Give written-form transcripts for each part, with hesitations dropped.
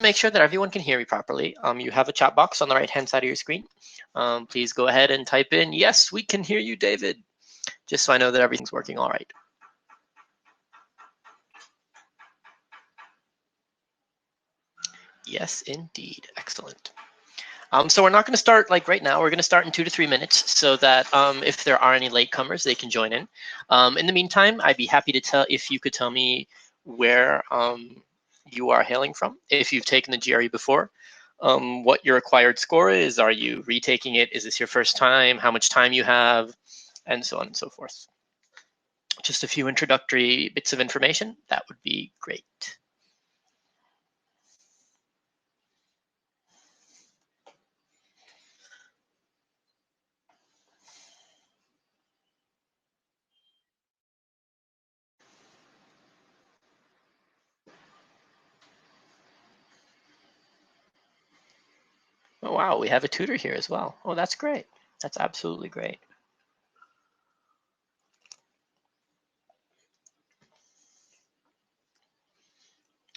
make sure that everyone can hear me properly, you have a chat box on the right-hand side of your screen. Please go ahead and type in, "Yes, we can hear you, David," just so I know that everything's working all right. Yes, indeed. Excellent. So we're not going to start like right now. We're going to start in 2 to 3 minutes so that if there are any latecomers, they can join in. In the meantime, I'd be happy to tell if you could tell me where you are hailing from, if you've taken the GRE before, what your acquired score is, are you retaking it, is this your first time, how much time you have, and so on and so forth. Just a few introductory bits of information, that would be great. Oh, wow, we have a tutor here as well. Oh, that's great. That's absolutely great.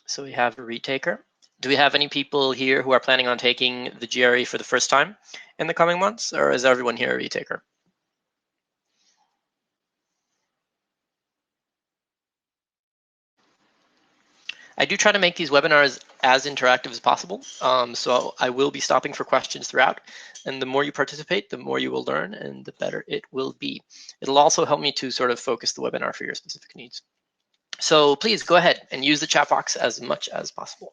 So we have a retaker. Do we have any people here who are planning on taking the GRE for the first time in the coming months, or is everyone here a retaker? I do try to make these webinars as interactive as possible, so I will be stopping for questions throughout, and the more you participate, the more you will learn, and the better it will be. It'll also help me to sort of focus the webinar for your specific needs. So please go ahead and use the chat box as much as possible.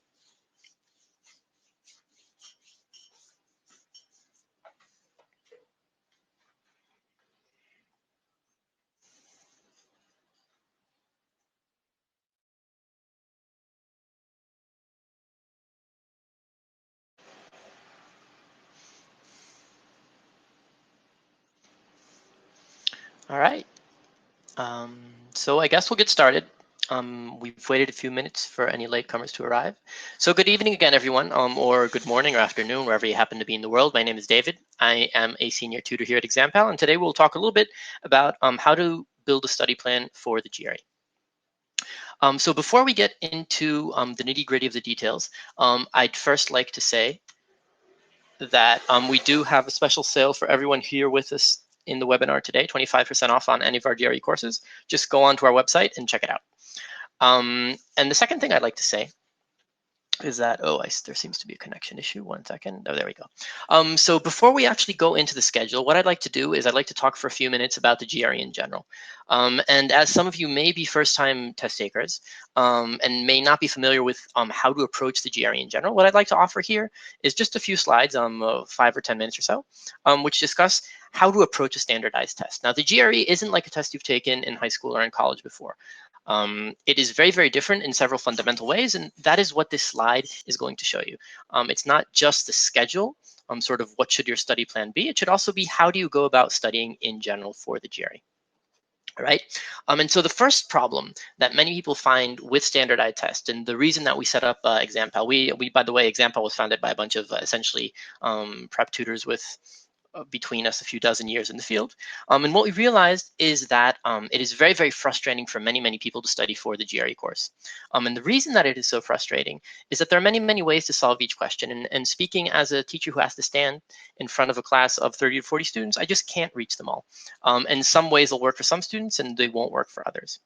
All right. So I guess we'll get started. We've waited a few minutes for any latecomers to arrive. So good evening again, everyone, or good morning or afternoon, wherever you happen to be in the world. My name is David. I am a senior tutor here at examPAL, and today we'll talk a little bit about how to build a study plan for the GRE. So before we get into the nitty-gritty of the details, I'd first like to say that we do have a special sale for everyone here with us in the webinar today, 25% off on any of our GRE courses. Just go onto our website and check it out. And the second thing I'd like to say is that, there seems to be a connection issue. 1 second. Oh, there we go. So before we actually go into the schedule, what I'd like to do is I'd like to talk for a few minutes about the GRE in general. And as some of you may be first-time test takers and may not be familiar with how to approach the GRE in general, what I'd like to offer here is just a few slides, 5 or 10 minutes or so, which discuss how to approach a standardized test. Now, the GRE isn't like a test you've taken in high school or in college before. It is very, very different in several fundamental ways, and that is what this slide is going to show you. It's not just the schedule, sort of what should your study plan be. It should also be how do you go about studying in general for the GRE. All right. And so the first problem that many people find with standardized tests, and the reason that we set up examPAL, we by the way, examPAL was founded by a bunch of essentially prep tutors with between us a few dozen years in the field. And what we realized is that it is very, very frustrating for many, many people to study for the GRE course. And the reason that it is so frustrating is that there are many, many ways to solve each question. And speaking as a teacher who has to stand in front of a class of 30 to 40 students, I just can't reach them all. And some ways will work for some students and they won't work for others.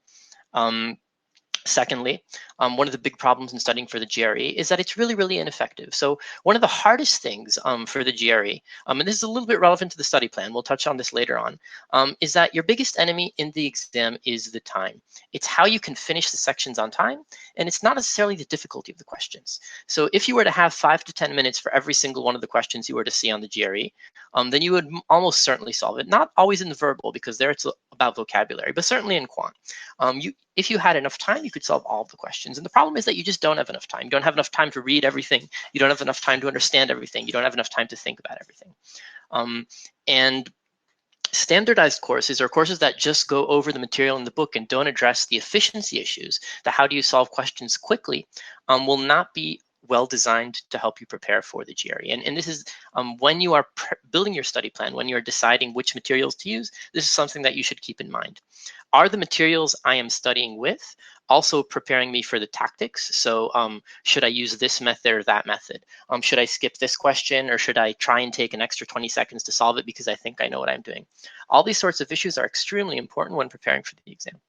Secondly, one of the big problems in studying for the GRE is that it's really, really ineffective. So one of the hardest things for the GRE, and this is a little bit relevant to the study plan, we'll touch on this later on, is that your biggest enemy in the exam is the time. It's how you can finish the sections on time, and it's not necessarily the difficulty of the questions. So if you were to have 5 to 10 minutes for every single one of the questions you were to see on the GRE, then you would almost certainly solve it. Not always in the verbal, because there it's about vocabulary, but certainly in quant. If you had enough time, you could solve all of the questions. And the problem is that you just don't have enough time. You don't have enough time to read everything. You don't have enough time to understand everything. You don't have enough time to think about everything. And standardized courses are courses that just go over the material in the book and don't address the efficiency issues, the how do you solve questions quickly, will not be well designed to help you prepare for the GRE. And this is when you are building your study plan, when you're deciding which materials to use, this is something that you should keep in mind. Are the materials I am studying with also preparing me for the tactics? So should I use this method or that method? Should I skip this question, or should I try and take an extra 20 seconds to solve it because I think I know what I'm doing? All these sorts of issues are extremely important when preparing for the exam.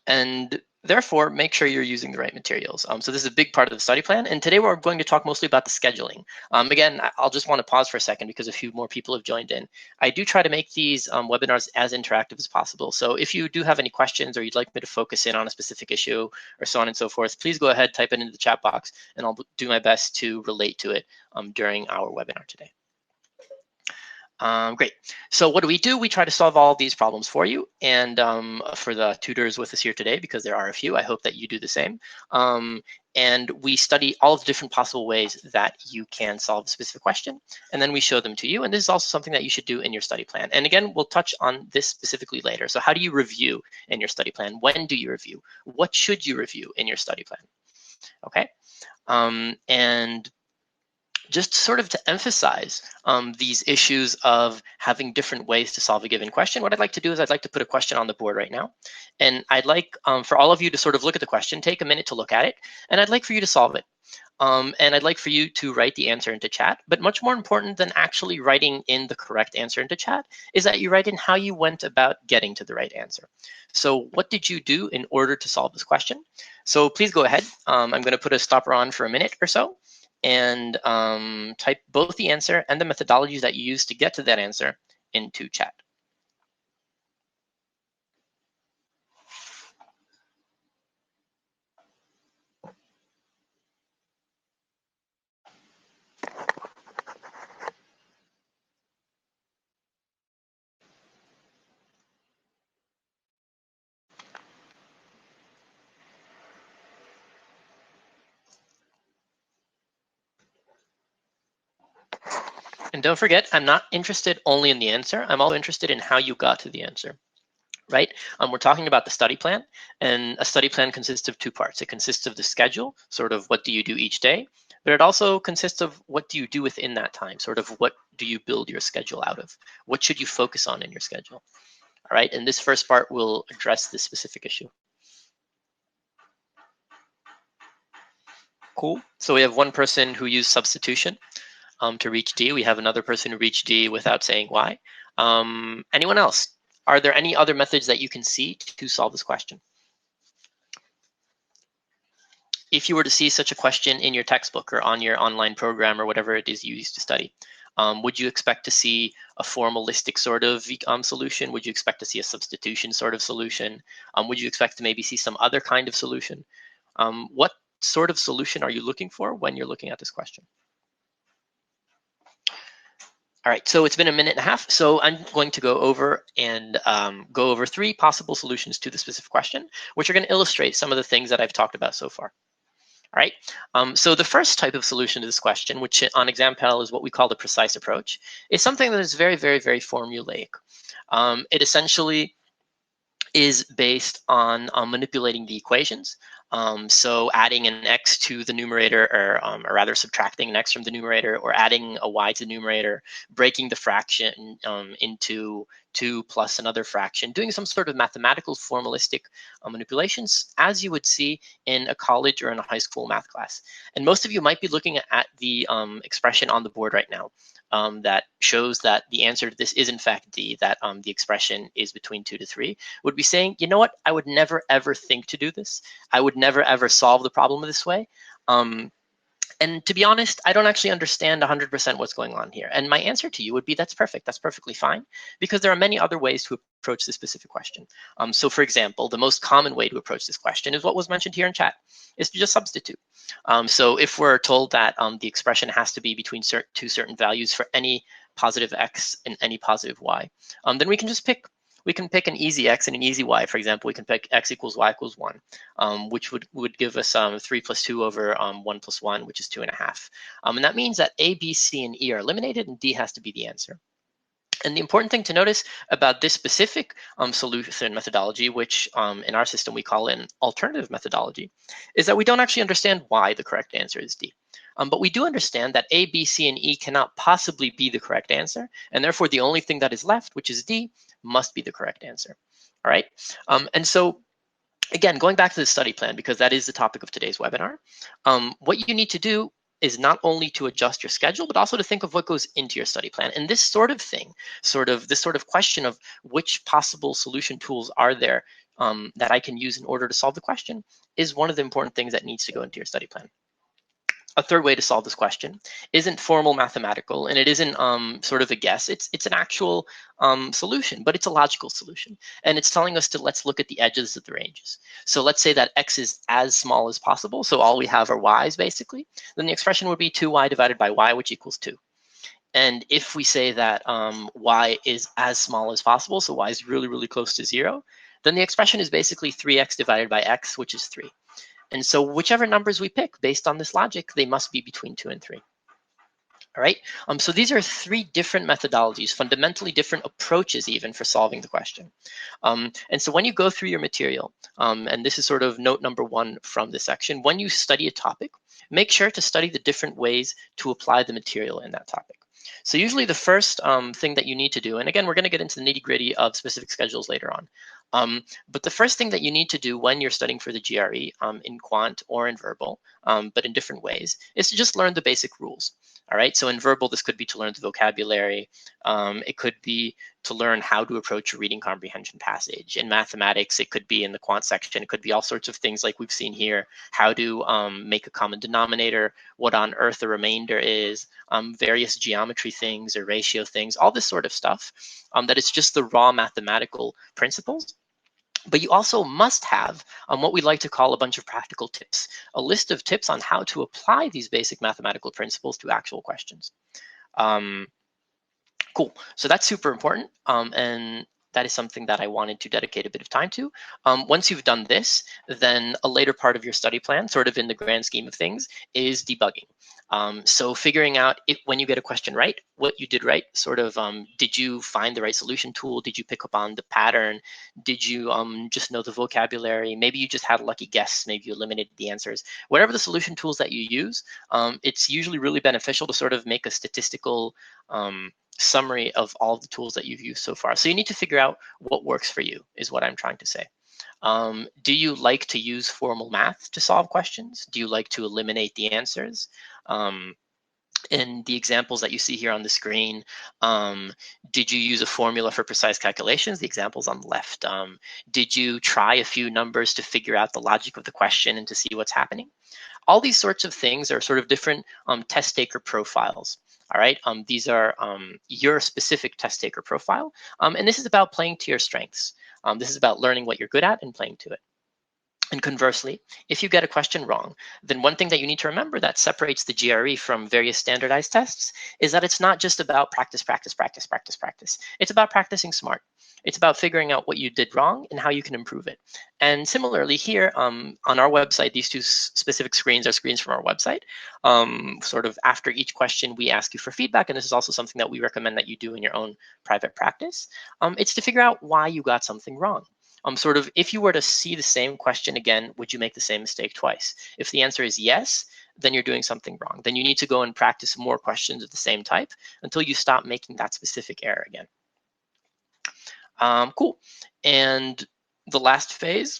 And therefore, make sure you're using the right materials. So this is a big part of the study plan. And today we're going to talk mostly about the scheduling. Again, I'll just want to pause for a second because a few more people have joined in. I do try to make these webinars as interactive as possible. So if you do have any questions, or you'd like me to focus in on a specific issue, or so on and so forth, please go ahead, type it into the chat box, and I'll do my best to relate to it during our webinar today. Great. So what do? We try to solve all these problems for you, and for the tutors with us here today, because there are a few, I hope that you do the same. And we study all of the different possible ways that you can solve a specific question, and then we show them to you. And this is also something that you should do in your study plan. And again, we'll touch on this specifically later. So how do you review in your study plan? When do you review? What should you review in your study plan? Okay. And just sort of to emphasize these issues of having different ways to solve a given question, what I'd like to do is I'd like to put a question on the board right now. And I'd like for all of you to sort of look at the question, take a minute to look at it, and I'd like for you to solve it. And I'd like for you to write the answer into chat. But much more important than actually writing in the correct answer into chat is that you write in how you went about getting to the right answer. So what did you do in order to solve this question? So please go ahead. I'm going to put a stopper on for a minute or so, and type both the answer and the methodologies that you use to get to that answer into chat. And don't forget, I'm not interested only in the answer. I'm also interested in how you got to the answer. Right? We're talking about the study plan, and a study plan consists of two parts. It consists of the schedule, sort of what do you do each day, but it also consists of what do you do within that time, sort of what do you build your schedule out of? What should you focus on in your schedule? All right, and this first part will address this specific issue. Cool. So we have one person who used substitution to reach D. We have another person who reached D without saying why. Anyone else? Are there any other methods that you can see to solve this question? If you were to see such a question in your textbook or on your online program or whatever it is you use to study, would you expect to see a formalistic sort of solution? Would you expect to see a substitution sort of solution? Would you expect to maybe see some other kind of solution? What sort of solution are you looking for when you're looking at this question? All right, so it's been a minute and a half, so I'm going to go over and go over 3 possible solutions to the specific question, which are going to illustrate some of the things that I've talked about so far. All right, so the first type of solution to this question, which on examPAL is what we call the precise approach, is something that is very, very, very formulaic. It essentially is based on manipulating the equations. So adding an x to the numerator, or rather subtracting an x from the numerator, or adding a y to the numerator, breaking the fraction into 2 plus another fraction, doing some sort of mathematical formalistic manipulations, as you would see in a college or in a high school math class. And most of you might be looking at the expression on the board right now. That shows that the answer to this is in fact D, that the expression is between 2 to 3, would be saying, you know what, I would never ever think to do this. I would never ever solve the problem this way. And to be honest, I don't actually understand 100% what's going on here. And my answer to you would be, that's perfect. That's perfectly fine, because there are many other ways to approach this specific question. So for example, the most common way to approach this question is what was mentioned here in chat, is to just substitute. So if we're told that the expression has to be between two certain values for any positive x and any positive y, then we can just pick. We can pick an easy x and an easy y. For example, we can pick x equals y equals 1, which would give us 3 plus 2 over 1 plus 1, which is 2.5. And that means that A, B, C, and E are eliminated, and D has to be the answer. And the important thing to notice about this specific solution methodology, which in our system we call an alternative methodology, is that we don't actually understand why the correct answer is D. But we do understand that A, B, C, and E cannot possibly be the correct answer, and therefore the only thing that is left, which is D, must be the correct answer. All right, and so again, going back to the study plan, because that is the topic of today's webinar, what you need to do is not only to adjust your schedule, but also to think of what goes into your study plan. And this sort of thing, this sort of question of which possible solution tools are there that I can use in order to solve the question is one of the important things that needs to go into your study plan. A third way to solve this question isn't formal mathematical, and it isn't sort of a guess. It's an actual solution, but it's a logical solution. And it's telling us to let's look at the edges of the ranges. So let's say that x is as small as possible. So all we have are y's basically. Then the expression would be 2y divided by y, which equals 2. And if we say that y is as small as possible, so y is really, really close to 0, then the expression is basically 3x divided by x, which is 3. And so whichever numbers we pick based on this logic, they must be between 2 and 3. All right, so these are 3 different methodologies, fundamentally different approaches even for solving the question. And so when you go through your material, and this is sort of note number 1 from this section, when you study a topic, make sure to study the different ways to apply the material in that topic. So usually the first thing that you need to do, and again, we're going to get into the nitty-gritty of specific schedules later on, but the first thing that you need to do when you're studying for the GRE in quant or in verbal, but in different ways, is to just learn the basic rules. All right, so in verbal, this could be to learn the vocabulary. It could be to learn how to approach a reading comprehension passage. In mathematics, it could be in the quant section. It could be all sorts of things like we've seen here, how to make a common denominator, what on earth a remainder is, various geometry things or ratio things, all this sort of stuff, that it's just the raw mathematical principles. But you also must have what we like to call a bunch of practical tips, a list of tips on how to apply these basic mathematical principles to actual questions. Cool, so that's super important, and that is something that I wanted to dedicate a bit of time to. Once you've done this, then a later part of your study plan, sort of in the grand scheme of things, is debugging. So figuring out when you get a question right, what you did right, sort of did you find the right solution tool? Did you pick up on the pattern? Did you just know the vocabulary? Maybe you just had a lucky guess, maybe you eliminated the answers. Whatever the solution tools that you use, it's usually really beneficial to sort of make a statistical summary of all the tools that you've used so far. So you need to figure out what works for you, is what I'm trying to say. Do you like to use formal math to solve questions? Do you like to eliminate the answers? In the examples that you see here on the screen, did you use a formula for precise calculations? The example's on the left. Did you try a few numbers to figure out the logic of the question and to see what's happening? All these sorts of things are sort of different test taker profiles. All right, these are your specific test taker profile. And this is about playing to your strengths. This is about learning what you're good at and playing to it. And conversely, if you get a question wrong, then one thing that you need to remember that separates the GRE from various standardized tests is that it's not just about practice, practice, practice, practice, practice. It's about practicing smart. It's about figuring out what you did wrong and how you can improve it. And similarly here on our website, these 2 specific screens are screens from our website. Sort of after each question, we ask you for feedback. And this is also something that we recommend that you do in your own private practice. It's to figure out why you got something wrong. Sort of, if you were to see the same question again, would you make the same mistake twice? If the answer is yes, then you're doing something wrong. Then you need to go and practice more questions of the same type until you stop making that specific error again. Cool. And the last phase,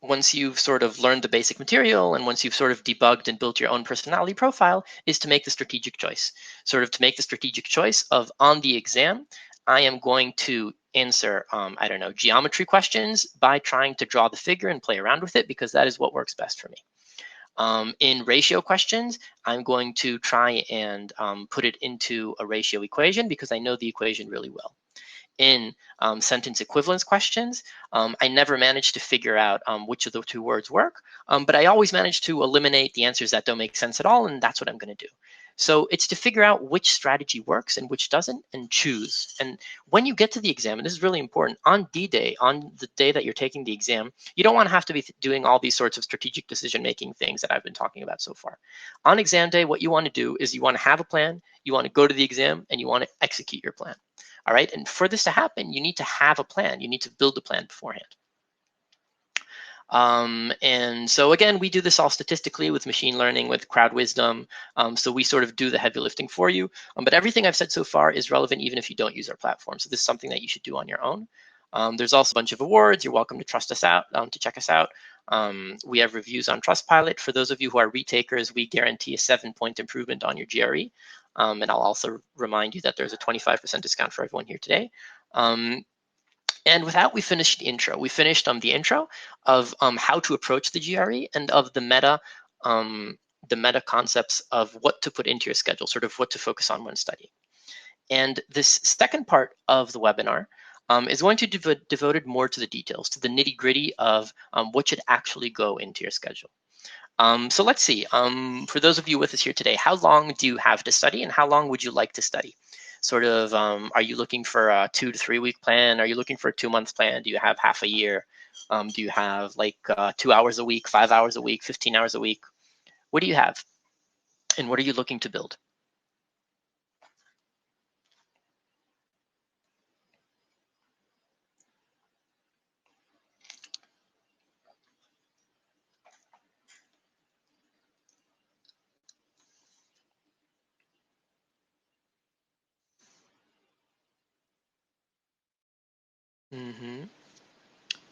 once you've sort of learned the basic material and once you've sort of debugged and built your own personality profile, is to make the strategic choice. Sort of to make the strategic choice of, on the exam, I am going to answer, I don't know, geometry questions by trying to draw the figure and play around with it, because that is what works best for me. In ratio questions, I'm going to try and put it into a ratio equation because I know the equation really well. In sentence equivalence questions, I never managed to figure out which of the 2 words work, but I always manage to eliminate the answers that don't make sense at all, and that's what I'm going to do. So it's to figure out which strategy works and which doesn't, and choose. And when you get to the exam, and this is really important, on D-Day, on the day that you're taking the exam, you don't want to have to be doing all these sorts of strategic decision-making things that I've been talking about so far. On exam day, what you want to do is you want to have a plan, you want to go to the exam, and you want to execute your plan. All right, and for this to happen, you need to have a plan. You need to build a plan beforehand. And so again, we do this all statistically with machine learning, with crowd wisdom. So we sort of do the heavy lifting for you. But everything I've said so far is relevant even if you don't use our platform. So this is something that you should do on your own. There's also a bunch of awards. You're welcome to trust us out, to check us out. We have reviews on Trustpilot. For those of you who are retakers, we guarantee a 7-point improvement on your GRE. And I'll also remind you that there's a 25% discount for everyone here today. And with that, we finished the intro. We finished the intro of how to approach the GRE and of the meta concepts of what to put into your schedule, sort of what to focus on when studying. And this second part of the webinar is going to be devoted more to the details, to the nitty gritty of what should actually go into your schedule. So let's see, for those of you with us here today, how long do you have to study and how long would you like to study? Sort of, are you looking for a 2 to 3 week plan? Are you looking for a 2-month plan? Do you have half a year? Do you have like 2 hours a week, 5 hours a week, 15 hours a week? What do you have? And what are you looking to build? Mm-hmm.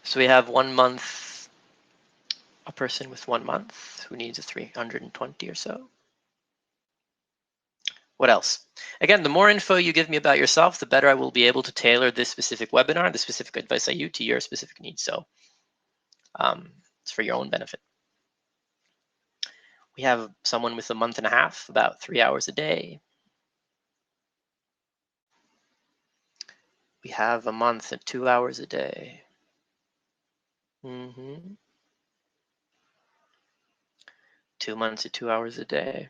So we have 1 month, a person with 1 month who needs a 320 or so. What else? Again, the more info you give me about yourself, the better I will be able to tailor this specific webinar, the specific advice I use to your specific needs. So it's for your own benefit. We have someone with 1.5 months, about 3 hours a day. We have a month at 2 hours a day. 2 months at 2 hours a day.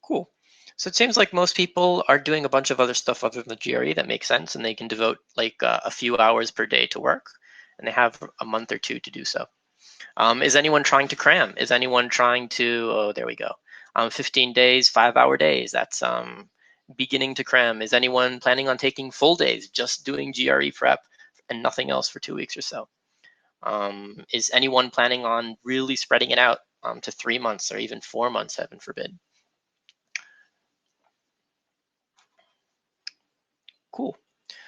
Cool. So it seems like most people are doing a bunch of other stuff other than the GRE that makes sense, and they can devote like a few hours per day to work, and they have a month or two to do so. Is anyone trying to cram? Is anyone trying to, oh, there we go. 15 days, 5-hour days. That's beginning to cram. Is anyone planning on taking full days, just doing GRE prep and nothing else for 2 weeks or so? Is anyone planning on really spreading it out to 3 months or even 4 months, heaven forbid? Cool.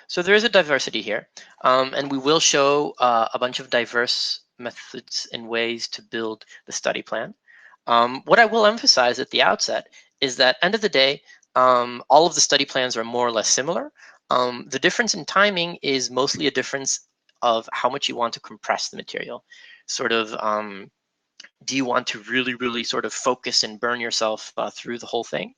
So there is a diversity here, and we will show a bunch of diverse methods and ways to build the study plan. What I will emphasize at the outset is that end of the day, all of the study plans are more or less similar. The difference in timing is mostly a difference of how much you want to compress the material. Sort of, do you want to really, really sort of focus and burn yourself through the whole thing?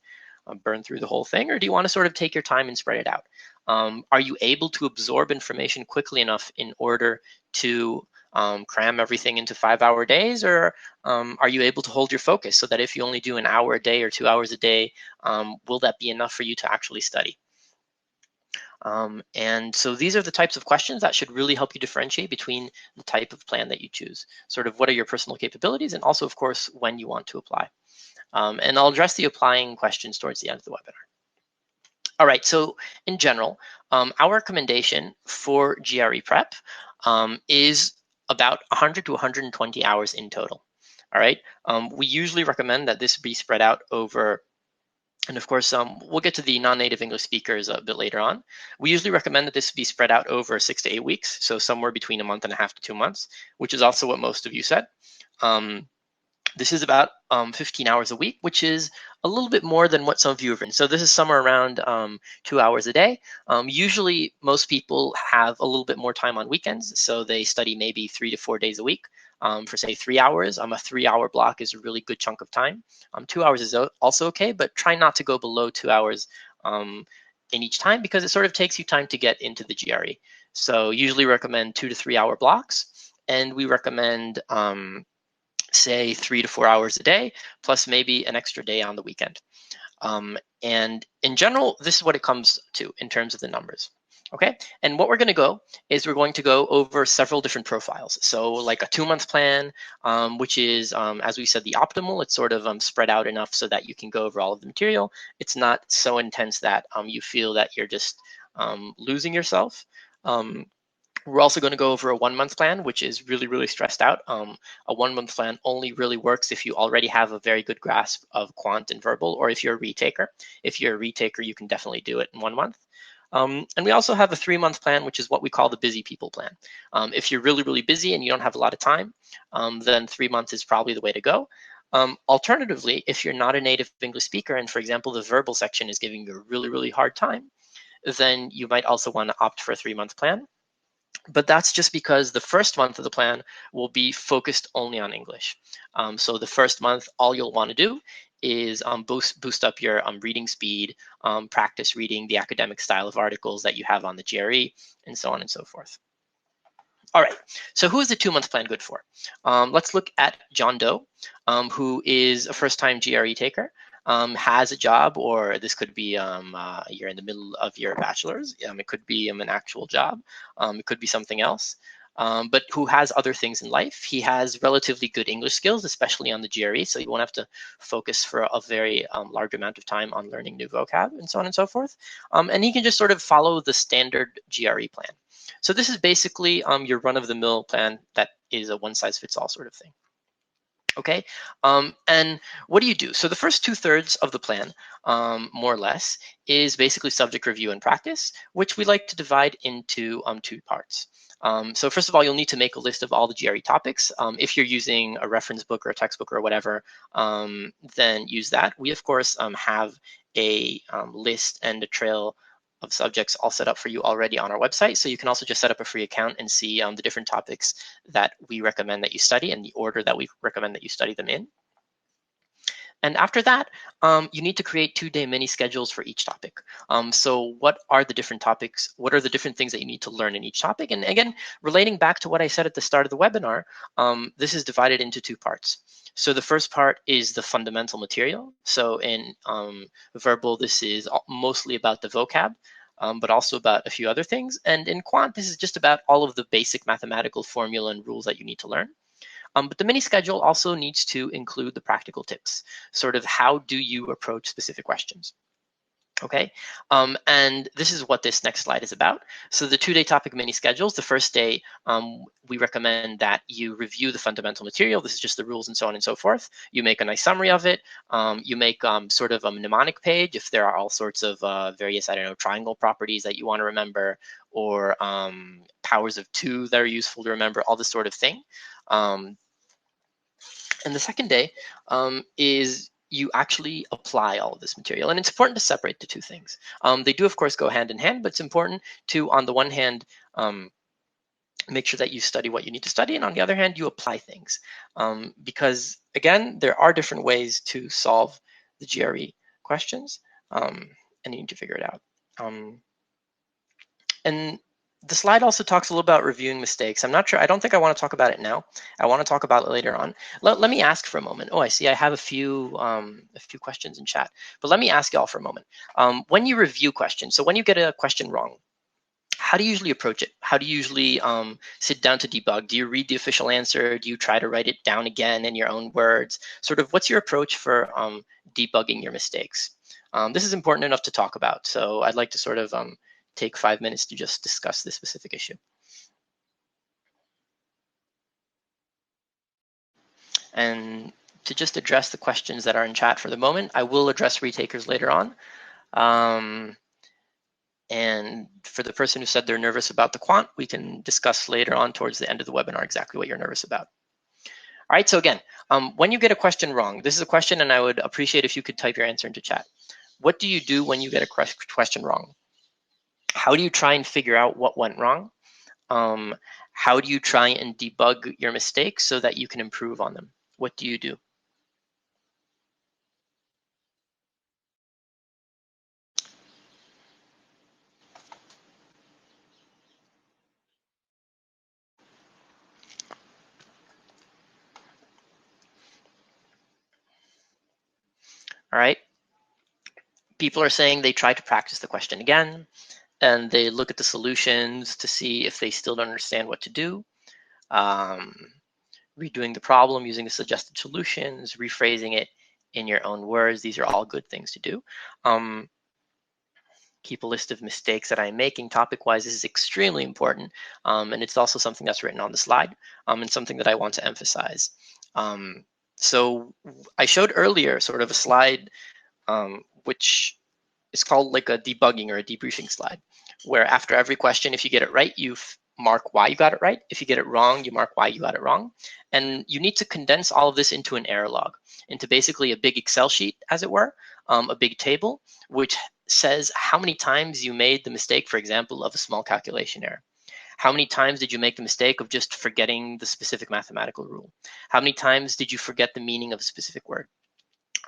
Burn through the whole thing, or do you want to sort of take your time and spread it out? Are you able to absorb information quickly enough in order to cram everything into 5-hour days, or are you able to hold your focus so that if you only do an hour a day or 2 hours a day, will that be enough for you to actually study? And so these are the types of questions that should really help you differentiate between the type of plan that you choose. Sort of what are your personal capabilities, and also, of course, when you want to apply. And I'll address the applying questions towards the end of the webinar. All right, so in general, our recommendation for GRE prep is about 100 to 120 hours in total. All right, we usually recommend that this be spread out over, and of course, we'll get to the non-native English speakers a bit later on. We usually recommend that this be spread out over 6 to 8 weeks, so somewhere between 1.5 months to 2 months, which is also what most of you said. This is about 15 hours a week, which is a little bit more than what some of you have written. So this is somewhere around 2 hours a day. Usually, most people have a little bit more time on weekends, so they study maybe 3 to 4 days a week for, say, 3 hours. A 3-hour block is a really good chunk of time. 2 hours is also okay, but try not to go below 2 hours in each time because it sort of takes you time to get into the GRE. So usually recommend 2 to 3 hour blocks, and we recommend say 3 to 4 hours a day, plus maybe an extra day on the weekend. And in general, this is what it comes to in terms of the numbers. Okay, and what we're going to go is we're going to go over several different profiles. So like a 2-month plan, which is, as we said, the optimal. It's sort of spread out enough so that you can go over all of the material. It's not so intense that you feel that you're just losing yourself. We're also going to go over a 1-month plan, which is really, really stressed out. A 1-month plan only really works if you already have a very good grasp of quant and verbal, or if you're a retaker. If you're a retaker, you can definitely do it in 1 month. And we also have a 3-month plan, which is what we call the busy people plan. If you're really, really busy and you don't have a lot of time, then 3 months is probably the way to go. Alternatively, if you're not a native English speaker, and for example, the verbal section is giving you a really, really hard time, then you might also want to opt for a 3-month plan. But that's just because the first month of the plan will be focused only on English. So the first month, all you'll want to do is boost up your reading speed, practice reading the academic style of articles that you have on the GRE, and so on and so forth. All right, so who is the 2-month plan good for? Let's look at John Doe, who is a first-time GRE taker, has a job, or this could be you're in the middle of your bachelor's. It could be an actual job. It could be something else. But who has other things in life. He has relatively good English skills, especially on the GRE, so you won't have to focus for a very large amount of time on learning new vocab and so on and so forth. And he can just sort of follow the standard GRE plan. So this is basically your run-of-the-mill plan that is a one-size-fits-all sort of thing. Okay, and what do you do? So the first 2/3 of the plan, more or less, is basically subject review and practice, which we like to divide into 2 parts. So first of all, you'll need to make a list of all the GRE topics. If you're using a reference book or a textbook or whatever, then use that. We, of course, have a list and a trail of subjects all set up for you already on our website. So you can also just set up a free account and see the different topics that we recommend that you study and the order that we recommend that you study them in. And after that, you need to create 2-day mini schedules for each topic. So what are the different topics? What are the different things that you need to learn in each topic? And again, relating back to what I said at the start of the webinar, this is divided into 2 parts. So the first part is the fundamental material. So in verbal, this is mostly about the vocab, but also about a few other things. And in quant, this is just about all of the basic mathematical formula and rules that you need to learn. But the mini schedule also needs to include the practical tips, sort of how do you approach specific questions. Okay, and this is what this next slide is about. So the 2-day topic mini schedules, the first day, we recommend that you review the fundamental material. This is just the rules and so on and so forth. You make a nice summary of it. You make sort of a mnemonic page if there are all sorts of various, I don't know, triangle properties that you want to remember, or powers of 2 that are useful to remember, all this sort of thing. And the second day is you actually apply all of this material. And it's important to separate the 2 things. They do, of course, go hand in hand, but it's important to, on the one hand, make sure that you study what you need to study, and on the other hand, you apply things. Because, again, there are different ways to solve the GRE questions, and you need to figure it out. And the slide also talks a little about reviewing mistakes. I'm not sure, I don't think I want to talk about it now. I want to talk about it later on. Let me ask for a moment. Oh, I see I have a few questions in chat, but let me ask y'all for a moment. When you review questions, so when you get a question wrong, how do you usually approach it? How do you usually sit down to debug? Do you read the official answer? Do you try to write it down again in your own words? Sort of what's your approach for debugging your mistakes? This is important enough to talk about, so I'd like to sort of take 5 minutes to just discuss this specific issue. And to just address the questions that are in chat for the moment, I will address retakers later on. And for the person who said they're nervous about the quant, we can discuss later on towards the end of the webinar exactly what you're nervous about. All right, so again, when you get a question wrong, this is a question and I would appreciate if you could type your answer into chat. What do you do when you get a question wrong? How do you try and figure out what went wrong? How do you try and debug your mistakes so that you can improve on them? What do you do? All right. People are saying they try to practice the question again, and they look at the solutions to see if they still don't understand what to do. Redoing the problem using the suggested solutions, rephrasing it in your own words. These are all good things to do. keep a list of mistakes that I'm making topic-wise. This is extremely important, and it's also something that's written on the slide, and something that I want to emphasize. So I showed earlier sort of a slide which is called like a debugging or a debriefing slide, where after every question, if you get it right, you mark why you got it right. If you get it wrong, you mark why you got it wrong. And you need to condense all of this into an error log, into basically a big Excel sheet, as it were, a big table, which says how many times you made the mistake, for example, of a small calculation error. How many times did you make the mistake of just forgetting the specific mathematical rule? How many times did you forget the meaning of a specific word?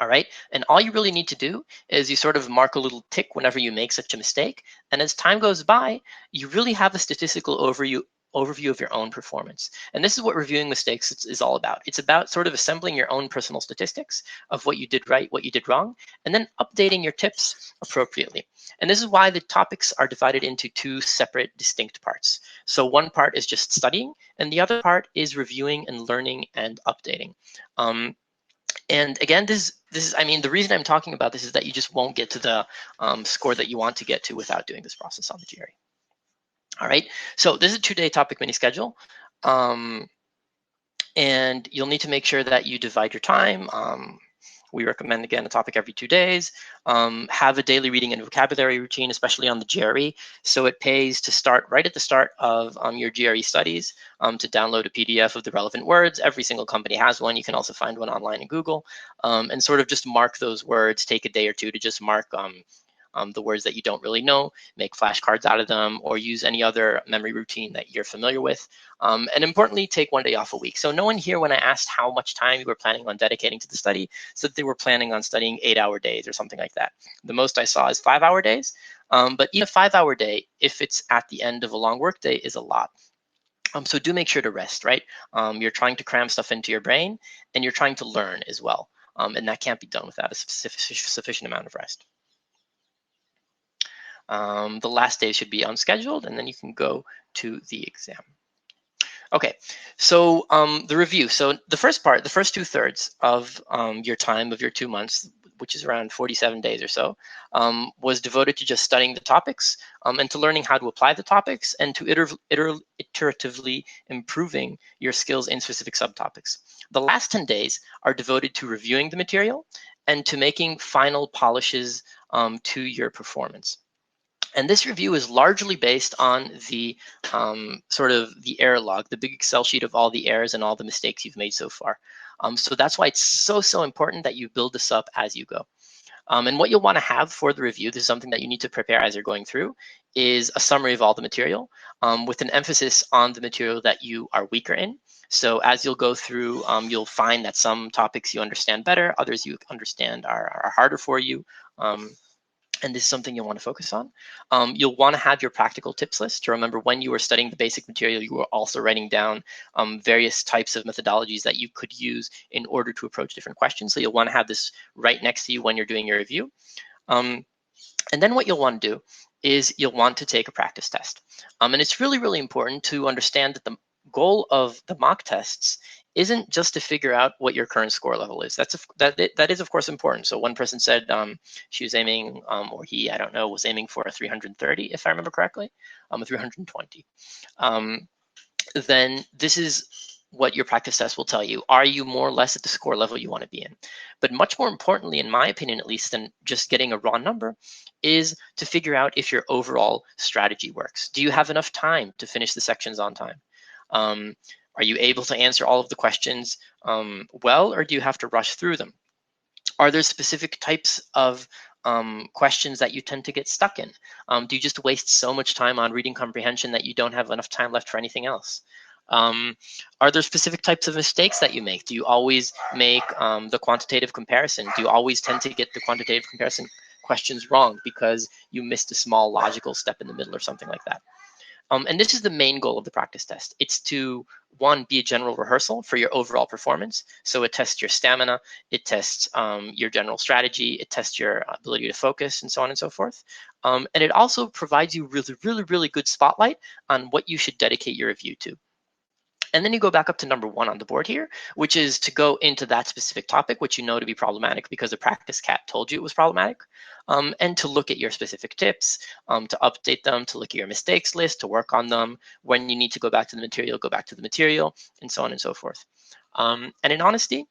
All right, and all you really need to do is you sort of mark a little tick whenever you make such a mistake. And as time goes by, you really have a statistical overview of your own performance. And this is what reviewing mistakes is all about. It's about sort of assembling your own personal statistics of what you did right, what you did wrong, and then updating your tips appropriately. And this is why the topics are divided into two separate, distinct parts. So one part is just studying, and the other part is reviewing and learning and updating. And again, this is, I mean, the reason I'm talking about this is that you just won't get to the score that you want to get to without doing this process on the GRE. All right, so this is a 2-day topic mini schedule. And you'll need to make sure that you divide your time. We recommend, again, a topic every 2 days. Have a daily reading and vocabulary routine, especially on the GRE. So it pays to start right at the start of your GRE studies to download a PDF of the relevant words. Every single company has one. You can also find one online in Google. And sort of just mark those words. Take a day or two to just mark the words that you don't really know, make flashcards out of them, or use any other memory routine that you're familiar with. And importantly, take 1 day off a week. So no one here, when I asked how much time you were planning on dedicating to the study, said they were planning on studying 8-hour days or something like that. The most I saw is 5-hour days. But even a 5-hour day, if it's at the end of a long work day, is a lot. So do make sure to rest, right? You're trying to cram stuff into your brain, and you're trying to learn as well. And that can't be done without a sufficient amount of rest. The last day should be unscheduled, and then you can go to the exam. Okay, so the review. So the first part, the first 2/3 of your time of your 2 months, which is around 47 days or so, was devoted to just studying the topics and to learning how to apply the topics and to iteratively improving your skills in specific subtopics. The last 10 days are devoted to reviewing the material and to making final polishes to your performance. And this review is largely based on the sort of the error log, the big Excel sheet of all the errors and all the mistakes you've made so far. So that's why it's so important that you build this up as you go. And what you'll want to have for the review, this is something that you need to prepare as you're going through, is a summary of all the material with an emphasis on the material that you are weaker in. So as you'll go through, you'll find that some topics you understand better, others you understand are harder for you. And this is something you'll want to focus on. You'll want to have your practical tips list to remember when you were studying the basic material, you were also writing down various types of methodologies that you could use in order to approach different questions. So you'll want to have this right next to you when you're doing your review. And then what you'll want to do is you'll want to take a practice test. And it's really important to understand that the goal of the mock tests isn't just to figure out what your current score level is. That is of course important. So one person said she was aiming, or he, I don't know, was aiming for a 330, if I remember correctly, a 320. Then this is what your practice test will tell you. Are you more or less at the score level you want to be in? But much more importantly, in my opinion at least, than just getting a raw number, is to figure out if your overall strategy works. Do you have enough time to finish the sections on time? Are you able to answer all of the questions well, or do you have to rush through them? Are there specific types of questions that you tend to get stuck in? Do you just waste so much time on reading comprehension that you don't have enough time left for anything else? Are there specific types of mistakes that you make? Do you always make the quantitative comparison? Do you always tend to get the quantitative comparison questions wrong because you missed a small logical step in the middle or something like that? And this is the main goal of the practice test. It's to, one, be a general rehearsal for your overall performance. So it tests your stamina, it tests your general strategy, it tests your ability to focus, and so on and so forth. And it also provides you really good spotlight on what you should dedicate your review to. And then you go back up to number 1 on the board here, which is to go into that specific topic, which you know to be problematic because the practice cat told you it was problematic, and to look at your specific tips, to update them, to look at your mistakes list, to work on them. When you need to go back to the material, go back to the material, and so on and so forth. And in honesty,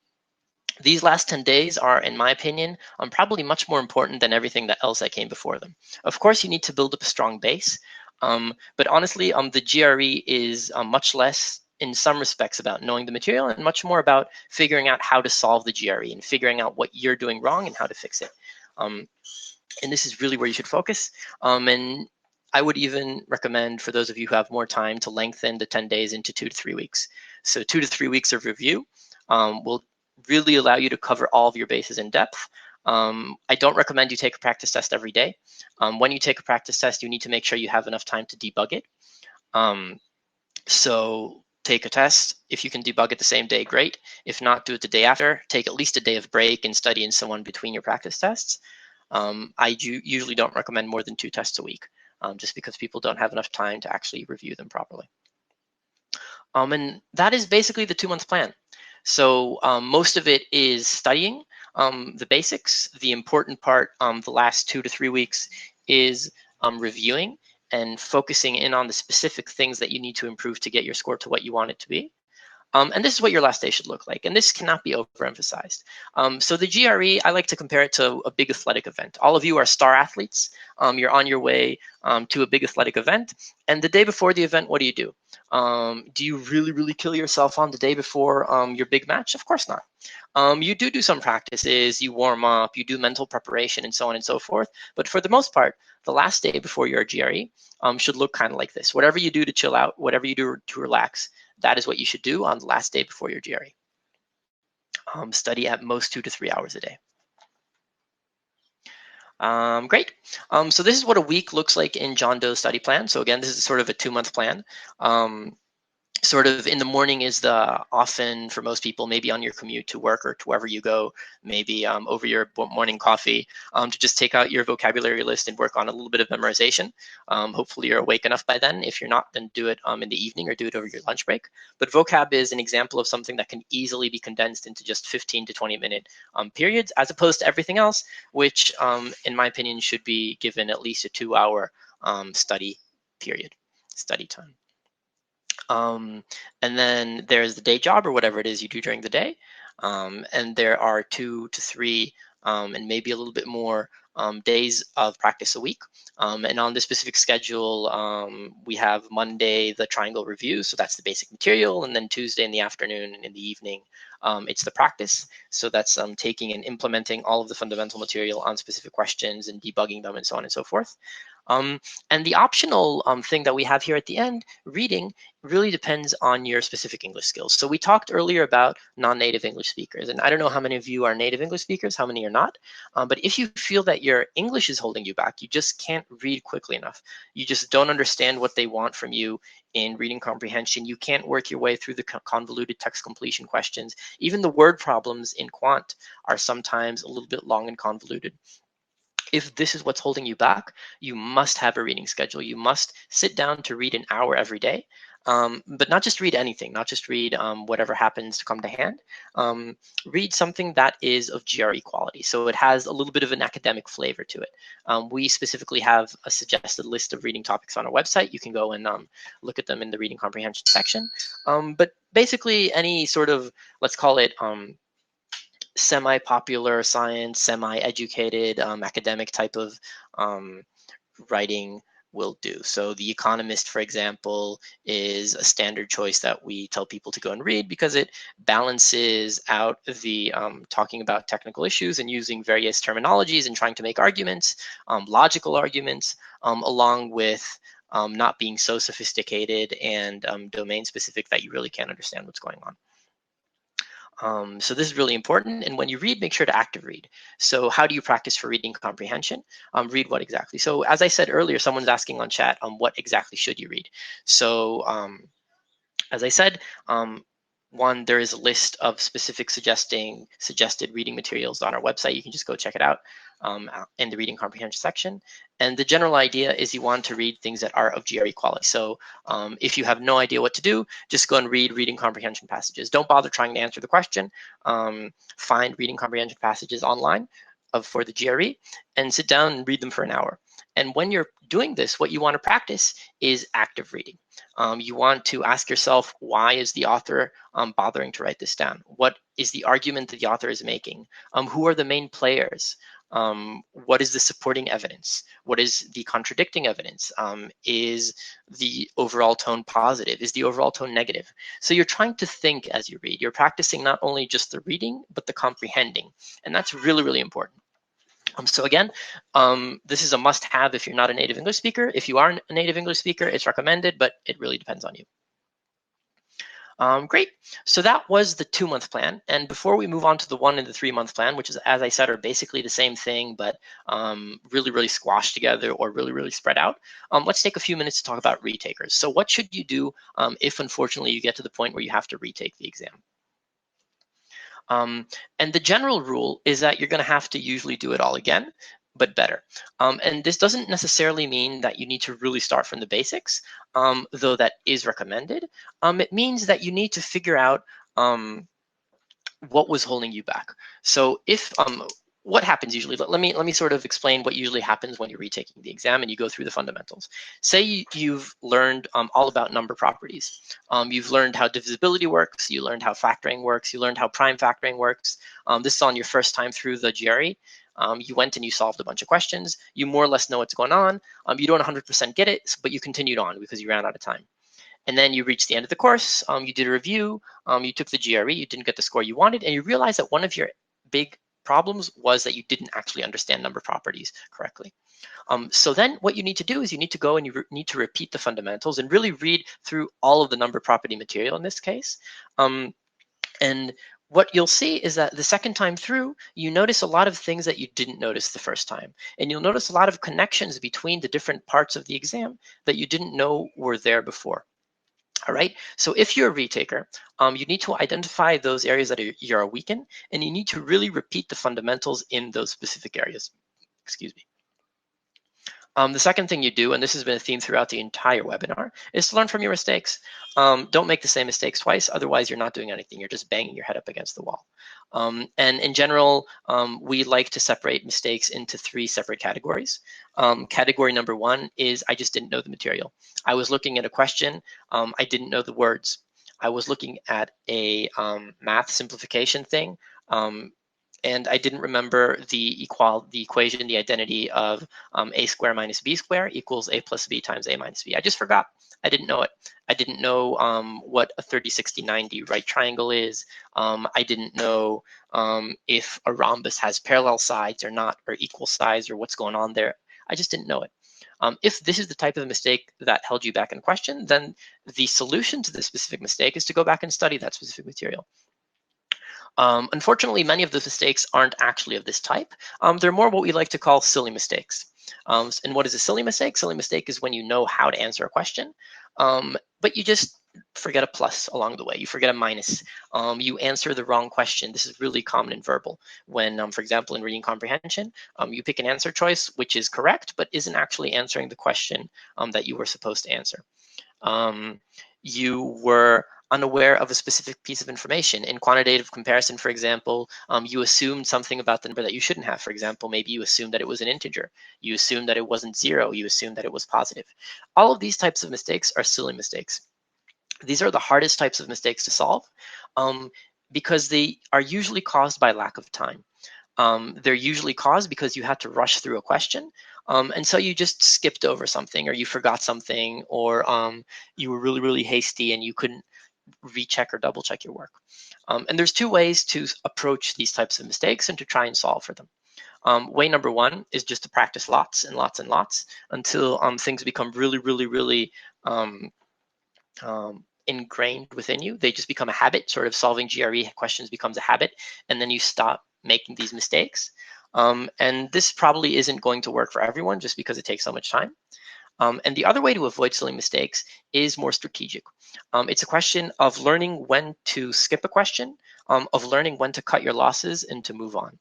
these last 10 days are, in my opinion, probably much more important than everything else that came before them. Of course, you need to build up a strong base, but honestly, the GRE is much less in some respects about knowing the material and much more about figuring out how to solve the GRE and figuring out what you're doing wrong and how to fix it. And this is really where you should focus. And I would even recommend for those of you who have more time to lengthen the 10 days into 2 to 3 weeks. So 2 to 3 weeks of review will really allow you to cover all of your bases in depth. I don't recommend you take a practice test every day. When you take a practice test, you need to make sure you have enough time to debug it. So take a test. If you can debug it the same day, great. If not, do it the day after. Take at least a day of break and study in someone between your practice tests. I usually don't recommend more than 2 tests a week, just because people don't have enough time to actually review them properly. And that is basically the 2-month plan. So most of it is studying the basics. The important part, the last 2 to 3 weeks, is reviewing and focusing in on the specific things that you need to improve to get your score to what you want it to be. And this is what your last day should look like. And this cannot be overemphasized. So the GRE, I like to compare it to a big athletic event. All of you are star athletes. You're on your way to a big athletic event. And the day before the event, what do? Do you really kill yourself on the day before your big match? Of course not. You do some practices, you warm up, you do mental preparation, and so on and so forth. But for the most part, the last day before your GRE should look kind of like this. Whatever you do to chill out, whatever you do to relax, that is what you should do on the last day before your GRE. Study at most 2 to 3 hours a day. Great. So this is what a week looks like in John Doe's study plan. So again, this is sort of a 2-month plan. Sort of in the morning is often for most people, maybe on your commute to work or to wherever you go, maybe over your morning coffee, to just take out your vocabulary list and work on a little bit of memorization. Hopefully you're awake enough by then. If you're not, then do it in the evening or do it over your lunch break. But vocab is an example of something that can easily be condensed into just 15 to 20-minute periods, as opposed to everything else, which in my opinion should be given at least a 2-hour study period, study time. And then there's the day job or whatever it is you do during the day. And there are 2 to 3 and maybe a little bit more days of practice a week. And on this specific schedule, we have Monday, the triangle review. So that's the basic material. And then Tuesday in the afternoon and in the evening, it's the practice. So that's taking and implementing all of the fundamental material on specific questions and debugging them and so on and so forth. And the optional thing that we have here at the end, reading, really depends on your specific English skills. So we talked earlier about non-native English speakers, and I don't know how many of you are native English speakers, how many are not, but if you feel that your English is holding you back, you just can't read quickly enough, you just don't understand what they want from you in reading comprehension, you can't work your way through the convoluted text completion questions, even the word problems in quant are sometimes a little bit long and convoluted. If this is what's holding you back, you must have a reading schedule. You must sit down to read an hour every day, but not just read anything, not just read whatever happens to come to hand. Read something that is of GRE quality. So it has a little bit of an academic flavor to it. We specifically have a suggested list of reading topics on our website. You can go and look at them in the reading comprehension section. But basically any sort of, let's call it, semi-popular science, semi-educated academic type of writing will do. So The Economist, for example, is a standard choice that we tell people to go and read because it balances out the talking about technical issues and using various terminologies and trying to make arguments, logical arguments, along with not being so sophisticated and domain specific that you really can't understand what's going on. So this is really important. And when you read, make sure to active read. So how do you practice for reading comprehension? Read what exactly? So as I said earlier, someone's asking on chat, what exactly should you read? So as I said, one, there is a list of specific suggested reading materials on our website. You can just go check it out. in the reading comprehension section. And the general idea is you want to read things that are of GRE quality. So if you have no idea what to do, just go and read reading comprehension passages. Don't bother trying to answer the question. Find reading comprehension passages online for the GRE and sit down and read them for an hour. And when you're doing this, what you want to practice is active reading. You want to ask yourself, why is the author bothering to write this down? What is the argument that the author is making? Who are the main players? What is the supporting evidence? What is the contradicting evidence? Is the overall tone positive? Is the overall tone negative? So you're trying to think as you read. You're practicing not only just the reading, but the comprehending. And that's really, really important. So again, this is a must-have if you're not a native English speaker. If you are a native English speaker, it's recommended, but it really depends on you. Great. So that was the 2-month plan. And before we move on to the 1 and the 3-month plan, which is, as I said, are basically the same thing, but really, really squashed together or really, really spread out, let's take a few minutes to talk about retakers. So what should you do if, unfortunately, you get to the point where you have to retake the exam? And the general rule is that you're going to have to usually do it all again, but better. And this doesn't necessarily mean that you need to really start from the basics, though that is recommended. It means that you need to figure out what was holding you back. So if what happens usually, let me sort of explain what usually happens when you're retaking the exam and you go through the fundamentals. Say you've learned all about number properties. You've learned how divisibility works, you learned how factoring works, you learned how prime factoring works. This is on your first time through the GRE. You went and you solved a bunch of questions. You more or less know what's going on. You don't 100% get it, but you continued on because you ran out of time. And then you reached the end of the course, you did a review, you took the GRE, you didn't get the score you wanted, and you realized that one of your big problems was that you didn't actually understand number properties correctly. So then what you need to do is you need to go and you need to repeat the fundamentals and really read through all of the number property material in this case. And what you'll see is that the second time through, you notice a lot of things that you didn't notice the first time. And you'll notice a lot of connections between the different parts of the exam that you didn't know were there before. All right, so if you're a retaker, you need to identify those areas that you're weak in, and you need to really repeat the fundamentals in those specific areas. Excuse me. The second thing you do, and this has been a theme throughout the entire webinar, is to learn from your mistakes. Don't make the same mistakes twice, otherwise you're not doing anything. You're just banging your head up against the wall. And in general, we like to separate mistakes into 3 separate categories. Category number 1 is I just didn't know the material. I was looking at a question, I didn't know the words. I was looking at a math simplification thing, and I didn't remember the equation, the identity of a square minus b square equals a plus b times a minus b. I just forgot. I didn't know it. I didn't know what a 30, 60, 90 right triangle is. I didn't know if a rhombus has parallel sides or not, or equal sides, or what's going on there. I just didn't know it. If this is the type of mistake that held you back in question, then the solution to this specific mistake is to go back and study that specific material. Unfortunately, many of those mistakes aren't actually of this type. They're more what we like to call silly mistakes. And what is a silly mistake? Silly mistake is when you know how to answer a question, but you just forget a plus along the way. You forget a minus. You answer the wrong question. This is really common in verbal. When, for example, in reading comprehension, you pick an answer choice which is correct, but isn't actually answering the question that you were supposed to answer. You were unaware of a specific piece of information. In quantitative comparison, for example, you assumed something about the number that you shouldn't have. For example, maybe you assumed that it was an integer. You assumed that it wasn't 0. You assumed that it was positive. All of these types of mistakes are silly mistakes. These are the hardest types of mistakes to solve because they are usually caused by lack of time. They're usually caused because you had to rush through a question. And so you just skipped over something, or you forgot something, or you were really, really hasty and you couldn't recheck or double check your work. And there's 2 ways to approach these types of mistakes and to try and solve for them. Way number 1 is just to practice lots and lots and lots until things become really, really, really ingrained within you. They just become a habit. Sort of solving GRE questions becomes a habit, and then you stop making these mistakes. And this probably isn't going to work for everyone just because it takes so much time. And the other way to avoid silly mistakes is more strategic. It's a question of learning when to skip a question, of learning when to cut your losses and to move on.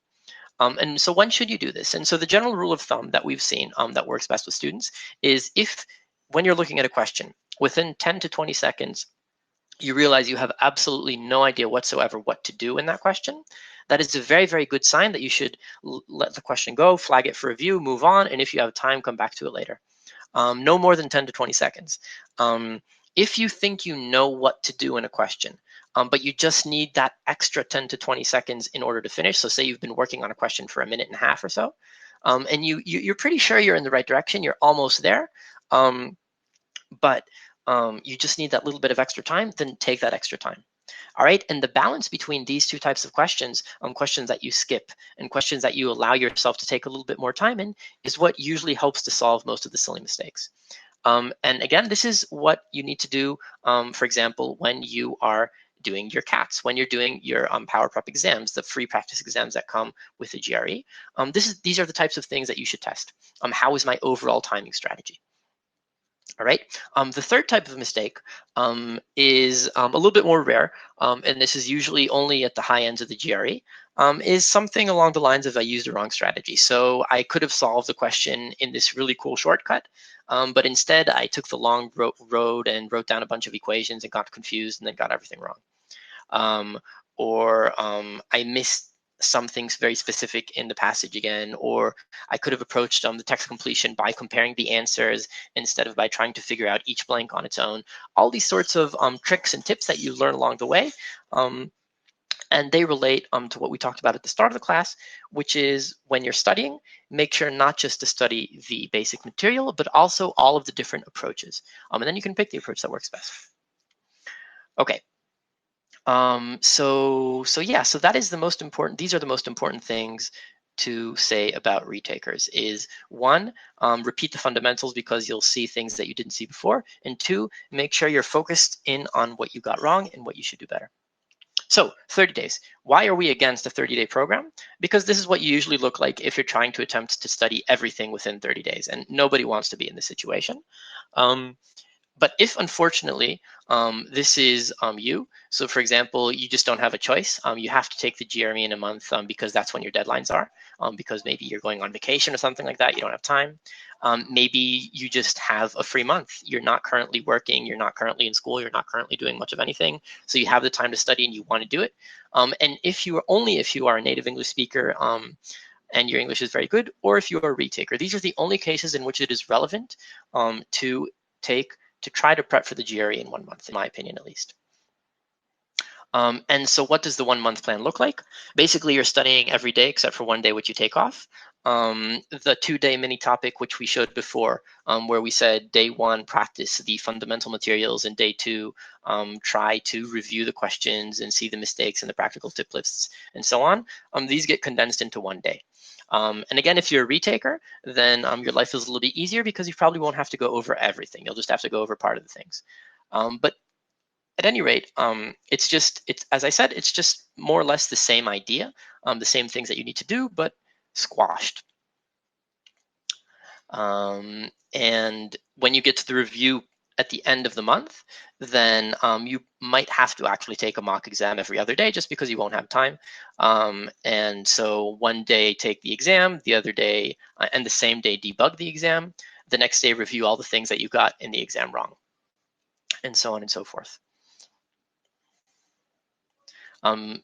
And so when should you do this? And so the general rule of thumb that we've seen that works best with students is if, when you're looking at a question, within 10 to 20 seconds, you realize you have absolutely no idea whatsoever what to do in that question, that is a very, very good sign that you should let the question go, flag it for review, move on, and if you have time, come back to it later. No more than 10 to 20 seconds. If you think you know what to do in a question, but you just need that extra 10 to 20 seconds in order to finish, so say you've been working on a question for a minute and a half or so, and you're pretty sure you're in the right direction, you're almost there, but you just need that little bit of extra time, then take that extra time. All right, and the balance between these two types of questions, questions that you skip and questions that you allow yourself to take a little bit more time in, is what usually helps to solve most of the silly mistakes. And again, this is what you need to do, for example, when you are doing your CATs, when you're doing your Power Prep exams, the free practice exams that come with the GRE. These are the types of things that you should test. How is my overall timing strategy? All right. The third type of mistake is a little bit more rare, and this is usually only at the high ends of the GRE, is something along the lines of I used the wrong strategy. So I could have solved the question in this really cool shortcut, but instead I took the long road and wrote down a bunch of equations and got confused and then got everything wrong. Or I missed something very specific in the passage again, or I could have approached the text completion by comparing the answers instead of by trying to figure out each blank on its own. All these sorts of tricks and tips that you learn along the way, and they relate to what we talked about at the start of the class, which is when you're studying, make sure not just to study the basic material, but also all of the different approaches. And then you can pick the approach that works best. Okay. So that is the most important. These are the most important things to say about retakers is one, repeat the fundamentals because you'll see things that you didn't see before. And two, make sure you're focused in on what you got wrong and what you should do better. So 30 days. Why are we against a 30-day program? Because this is what you usually look like if you're trying to attempt to study everything within 30 days. And nobody wants to be in this situation. But if, unfortunately, this is you, so for example, you just don't have a choice, you have to take the GRE in a month because that's when your deadlines are, because maybe you're going on vacation or something like that, you don't have time. Maybe you just have a free month. You're not currently working, you're not currently in school, you're not currently doing much of anything, so you have the time to study and you want to do it. And if you are a native English speaker, and your English is very good, or if you're a retaker. These are the only cases in which it is relevant to try to prep for the GRE in 1 month, in my opinion, at least. And so what does the 1 month plan look like? Basically, you're studying every day except for one day, which you take off. The 2-day mini topic, which we showed before, where we said day 1, practice the fundamental materials, and day 2, try to review the questions and see the mistakes and the practical tip lists and so on. These get condensed into 1 day. And again, if you're a retaker, then your life is a little bit easier because you probably won't have to go over everything. You'll just have to go over part of the things. But at any rate, it's as I said, it's just more or less the same idea, the same things that you need to do, but squashed. And when you get to the review at the end of the month, then you might have to actually take a mock exam every other day just because you won't have time. And so one day take the exam, the other day, and the same day debug the exam, the next day review all the things that you got in the exam wrong, and so on and so forth.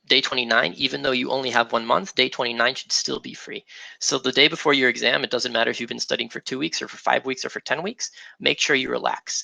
Day 29, even though you only have 1 month, day 29 should still be free. So the day before your exam, it doesn't matter if you've been studying for 2 weeks or for 5 weeks or for 10 weeks, make sure you relax.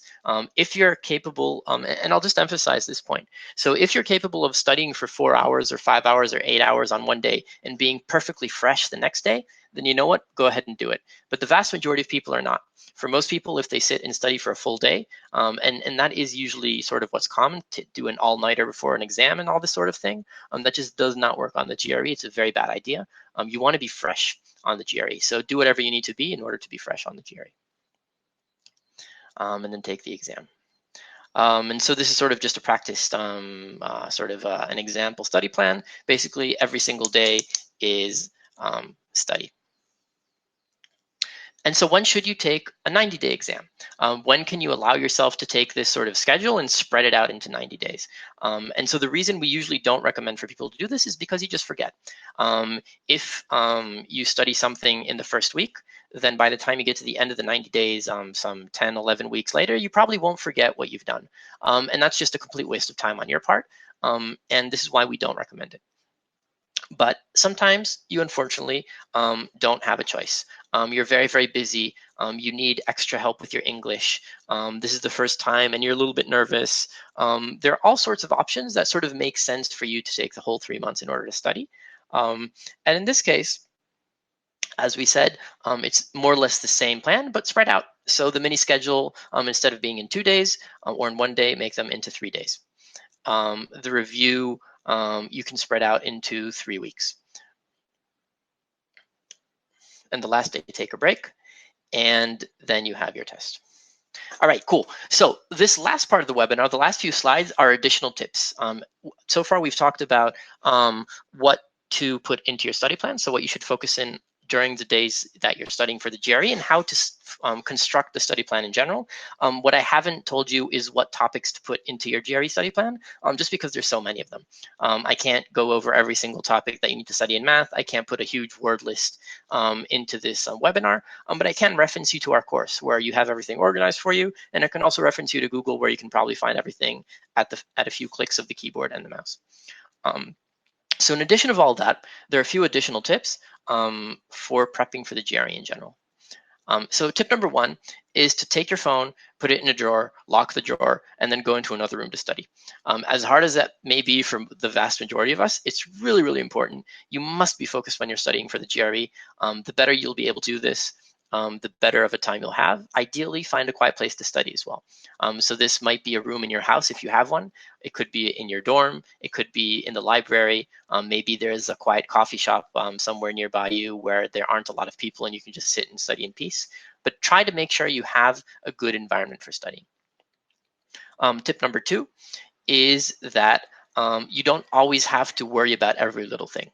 If you're capable, and I'll just emphasize this point. So if you're capable of studying for 4 hours or 5 hours or 8 hours on one day and being perfectly fresh the next day, then you know what, go ahead and do it. But the vast majority of people are not. For most people, if they sit and study for a full day, and that is usually sort of what's common, to do an all-nighter before an exam and all this sort of thing, that just does not work on the GRE. It's a very bad idea. You want to be fresh on the GRE. So do whatever you need to be in order to be fresh on the GRE. And then take the exam. And so this is sort of just a practice, an example study plan. Basically, every single day is study. And so when should you take a 90-day exam? When can you allow yourself to take this sort of schedule and spread it out into 90 days? And so the reason we usually don't recommend for people to do this is because you just forget. If you study something in the first week, then by the time you get to the end of the 90 days, some 10, 11 weeks later, you probably won't forget what you've done. And that's just a complete waste of time on your part. And this is why we don't recommend it. But sometimes you unfortunately don't have a choice. You're very, very busy. You need extra help with your English. This is the first time and you're a little bit nervous. There are all sorts of options that sort of make sense for you to take the whole 3 months in order to study. And in this case, as we said, it's more or less the same plan, but spread out. So the mini schedule, instead of being in 2 days or in 1 day, make them into 3 days. The review, you can spread out into 3 weeks. And the last day you take a break, and then you have your test. All right, cool. So this last part of the webinar, the last few slides are additional tips. So far we've talked about what to put into your study plan, so what you should focus in during the days that you're studying for the GRE and how to construct the study plan in general. What I haven't told you is what topics to put into your GRE study plan, just because there's so many of them. I can't go over every single topic that you need to study in math. I can't put a huge word list into this webinar, but I can reference you to our course where you have everything organized for you, and I can also reference you to Google where you can probably find everything at a few clicks of the keyboard and the mouse. So in addition of all that, there are a few additional tips for prepping for the GRE in general. So tip number 1 is to take your phone, put it in a drawer, lock the drawer, and then go into another room to study. As hard as that may be for the vast majority of us, it's really, really important. You must be focused when you're studying for the GRE. The better you'll be able to do this, the better of a time you'll have. Ideally, find a quiet place to study as well. So this might be a room in your house if you have one. It could be in your dorm. It could be in the library. Maybe there's a quiet coffee shop somewhere nearby you where there aren't a lot of people and you can just sit and study in peace. But try to make sure you have a good environment for studying. Tip number 2 is that you don't always have to worry about every little thing.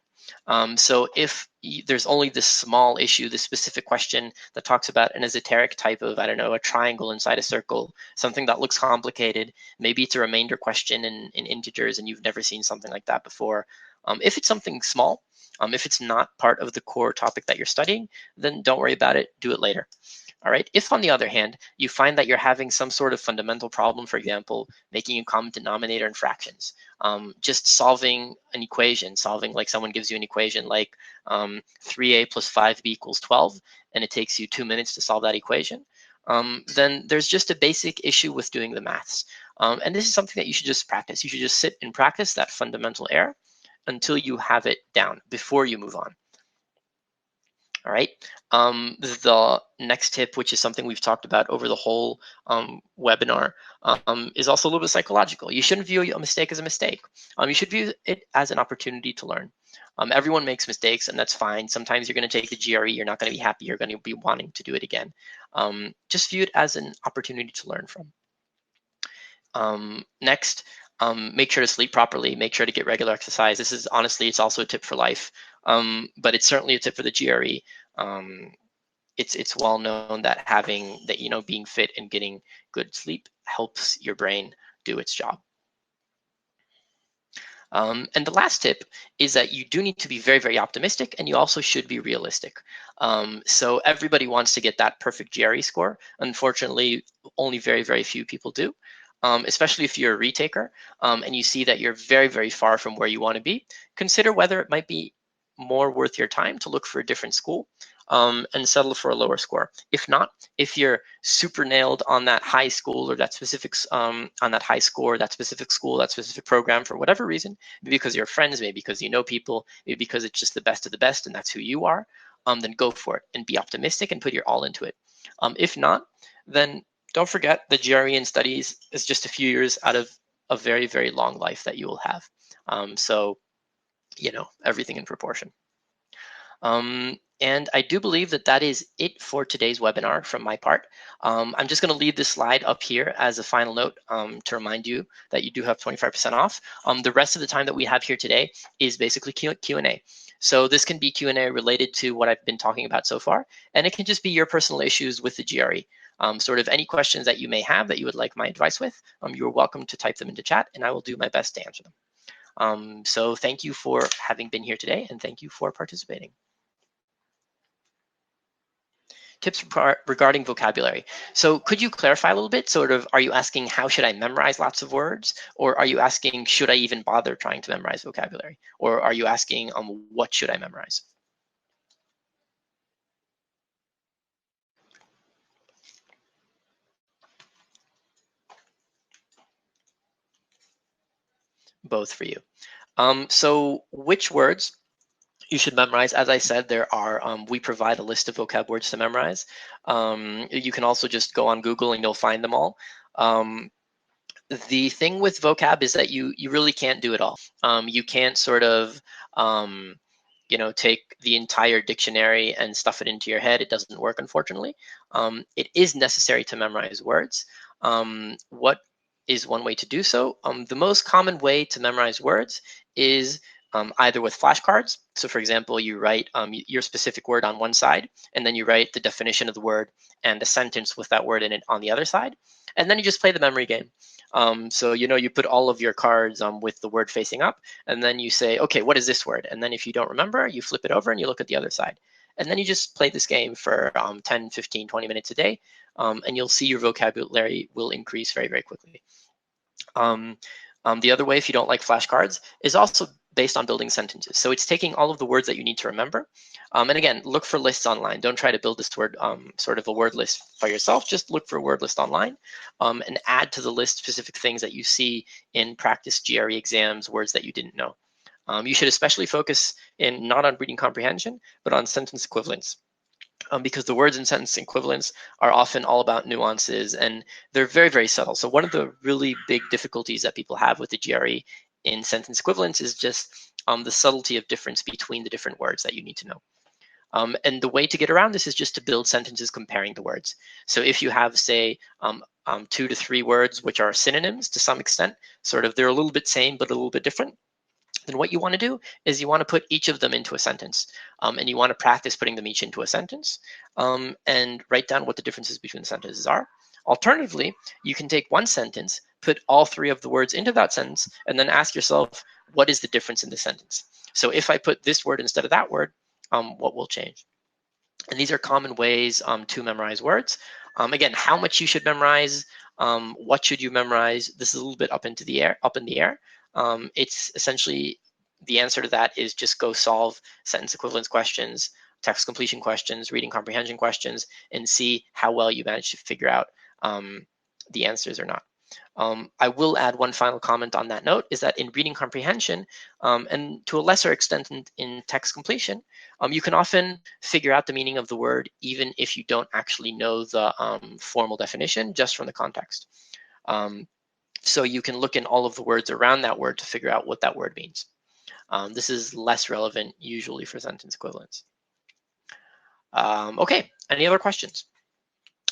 So if there's only this small issue, this specific question that talks about an esoteric type of, I don't know, a triangle inside a circle, something that looks complicated, maybe it's a remainder question in integers and you've never seen something like that before. If it's something small, if it's not part of the core topic that you're studying, then don't worry about it, do it later. All right. If, on the other hand, you find that you're having some sort of fundamental problem, for example, making a common denominator in fractions, just solving an equation, solving like someone gives you an equation like 3a plus 5b equals 12, and it takes you 2 minutes to solve that equation, then there's just a basic issue with doing the maths. And this is something that you should just practice. You should just sit and practice that fundamental error until you have it down before you move on. All right. The next tip, which is something we've talked about over the whole webinar, is also a little bit psychological. You shouldn't view a mistake as a mistake. You should view it as an opportunity to learn. Everyone makes mistakes, and that's fine. Sometimes you're going to take the GRE, you're not going to be happy, you're going to be wanting to do it again. Just view it as an opportunity to learn from. Next, make sure to sleep properly, make sure to get regular exercise. This is honestly, it's also a tip for life, but it's certainly a tip for the GRE. It's well known that being fit and getting good sleep helps your brain do its job. And the last tip is that you do need to be very, very optimistic, and you also should be realistic. So everybody wants to get that perfect GRE score. Unfortunately, only very, very few people do. Especially if you're a retaker and you see that you're very, very far from where you want to be, consider whether it might be more worth your time to look for a different school and settle for a lower score. If not, if you're super nailed on that high school or that specific on that high score, that specific school, that specific program for whatever reason, maybe because you're friends, maybe because you know people, maybe because it's just the best of the best and that's who you are, then go for it and be optimistic and put your all into it. If not, then don't forget the GRE in studies is just a few years out of a very, very long life that you will have. So, everything in proportion. And I do believe that that is it for today's webinar from my part. I'm just going to leave this slide up here as a final note to remind you that you do have 25% off. The rest of the time that we have here today is basically Q&A. So this can be Q&A related to what I've been talking about so far, and it can just be your personal issues with the GRE. Sort of any questions that you may have that you would like my advice with, you're welcome to type them into chat, and I will do my best to answer them. So thank you for having been here today, and thank you for participating. Tips regarding vocabulary. So could you clarify a little bit? Sort of, are you asking how should I memorize lots of words? Or are you asking should I even bother trying to memorize vocabulary? Or are you asking what should I memorize? Both for you. So which words you should memorize? As I said, there are, we provide a list of vocab words to memorize. You can also just go on Google and you'll find them all. The thing with vocab is that you really can't do it all. You can't sort of take the entire dictionary and stuff it into your head. It doesn't work, unfortunately. It is necessary to memorize words. What is one way to do so? The most common way to memorize words is either with flashcards. So for example, you write your specific word on one side, and then you write the definition of the word and a sentence with that word in it on the other side. And then you just play the memory game. So you put all of your cards with the word facing up, and then you say, okay, what is this word? And then if you don't remember, you flip it over and you look at the other side. And then you just play this game for 10, 15, 20 minutes a day, and you'll see your vocabulary will increase very, very quickly. The other way, if you don't like flashcards, is also based on building sentences. So it's taking all of the words that you need to remember. And again, look for lists online. Don't try to build this word, sort of a word list by yourself. Just look for a word list online and add to the list specific things that you see in practice GRE exams, words that you didn't know. You should especially focus not on reading comprehension, but on sentence equivalence. Because the words in sentence equivalence are often all about nuances and they're very, very subtle. So one of the really big difficulties that people have with the GRE in sentence equivalence is just the subtlety of difference between the different words that you need to know. And the way to get around this is just to build sentences comparing the words. So if you have, say, 2 to 3 words which are synonyms to some extent, sort of they're a little bit same but a little bit different, then what you want to do is you want to put each of them into a sentence. And you want to practice putting them each into a sentence and write down what the differences between the sentences are. Alternatively, you can take one sentence, put all 3 of the words into that sentence, and then ask yourself, what is the difference in the sentence? So if I put this word instead of that word, what will change? And these are common ways to memorize words. Again, how much you should memorize, what should you memorize? This is a little bit up in the air. It's essentially, the answer to that is just go solve sentence equivalence questions, text completion questions, reading comprehension questions, and see how well you manage to figure out the answers or not. I will add one final comment on that note, is that in reading comprehension, and to a lesser extent in text completion, you can often figure out the meaning of the word even if you don't actually know the formal definition, just from the context. So you can look in all of the words around that word to figure out what that word means. This is less relevant usually for sentence equivalence. Okay, any other questions?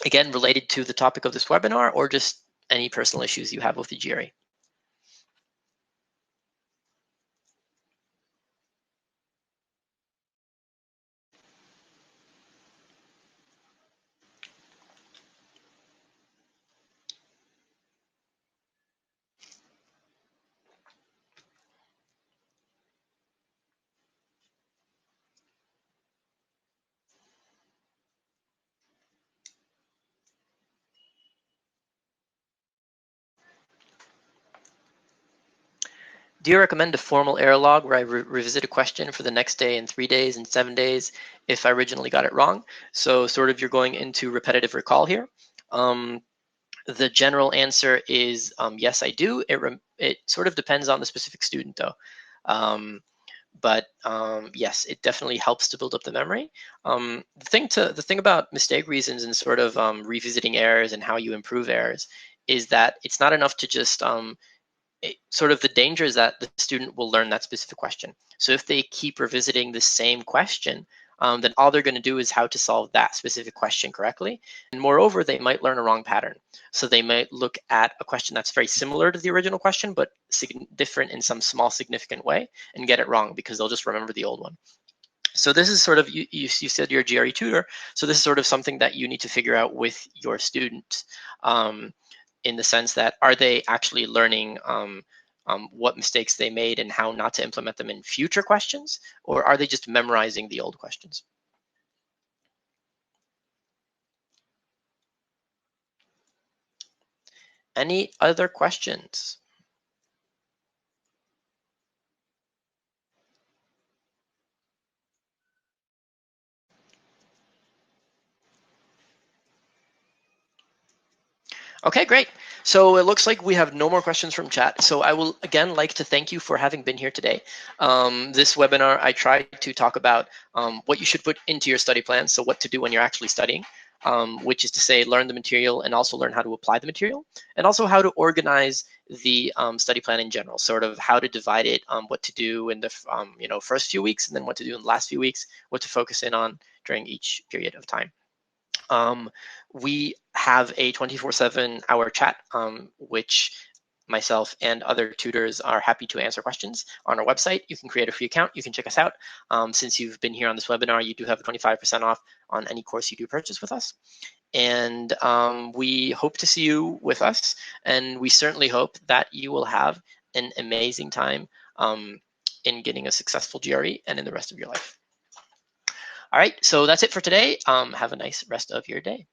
Again, related to the topic of this webinar or just any personal issues you have with the GRE. Do you recommend a formal error log where I revisit a question for the next day and 3 days and 7 days if I originally got it wrong? So sort of you're going into repetitive recall here. The general answer is yes, I do. It sort of depends on the specific student though. But yes, it definitely helps to build up the memory. The thing about mistake reasons and sort of revisiting errors and how you improve errors is that it's not enough to just sort of the danger is that the student will learn that specific question. So if they keep revisiting the same question, then all they're going to do is how to solve that specific question correctly. And moreover, they might learn a wrong pattern. So they might look at a question that's very similar to the original question, but different in some small significant way and get it wrong because they'll just remember the old one. So this is sort of, you said you're a GRE tutor, so this is sort of something that you need to figure out with your students, in the sense that, are they actually learning what mistakes they made and how not to implement them in future questions, or are they just memorizing the old questions? Any other questions? Okay, great. So it looks like we have no more questions from chat. So I will again like to thank you for having been here today. This webinar, I tried to talk about what you should put into your study plan. So what to do when you're actually studying, which is to say learn the material and also learn how to apply the material, and also how to organize the study plan in general, sort of how to divide it, what to do in the first few weeks, and then what to do in the last few weeks, what to focus in on during each period of time. We have a 24/7 hour chat, which myself and other tutors are happy to answer questions on our website. You can create a free account. You can check us out. Since you've been here on this webinar, you do have 25% off on any course you do purchase with us. And we hope to see you with us. And we certainly hope that you will have an amazing time in getting a successful GRE and in the rest of your life. All right, so that's it for today. Have a nice rest of your day.